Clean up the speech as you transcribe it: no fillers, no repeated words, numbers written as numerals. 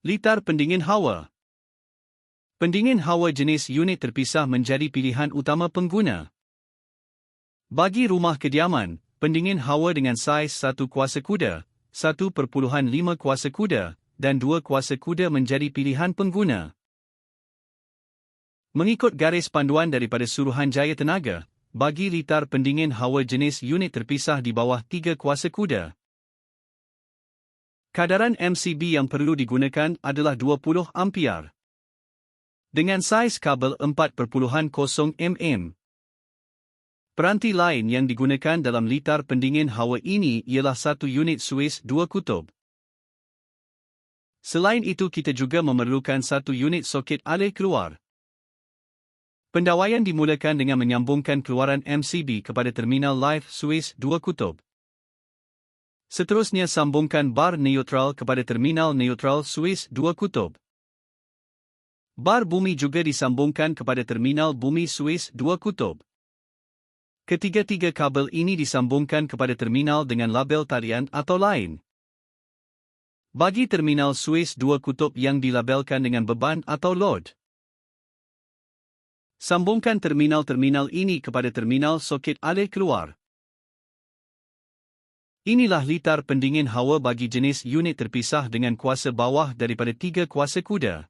Litar pendingin hawa. Pendingin hawa jenis unit terpisah menjadi pilihan utama pengguna. Bagi rumah kediaman, pendingin hawa dengan saiz 1 kuasa kuda, 1.5 kuasa kuda, dan 2 kuasa kuda menjadi pilihan pengguna. Mengikut garis panduan daripada Suruhanjaya Tenaga, bagi litar pendingin hawa jenis unit terpisah di bawah 3 kuasa kuda, kadaran MCB yang perlu digunakan adalah 20 ampere. Dengan saiz kabel 4.0 mm. Peranti lain yang digunakan dalam litar pendingin hawa ini ialah satu unit Swiss 2 kutub. Selain itu kita juga memerlukan satu unit soket alih keluar. Pendawaian dimulakan dengan menyambungkan keluaran MCB kepada terminal live Swiss 2 kutub. Seterusnya sambungkan bar neutral kepada terminal neutral Swiss 2 kutub. Bar bumi juga disambungkan kepada terminal bumi Swiss 2 kutub. Ketiga-tiga kabel ini disambungkan kepada terminal dengan label talian atau lain. Bagi terminal Swiss 2 kutub yang dilabelkan dengan beban atau load, sambungkan terminal-terminal ini kepada terminal soket alih keluar. Inilah litar pendingin hawa bagi jenis unit terpisah dengan kuasa bawah daripada 3 kuasa kuda.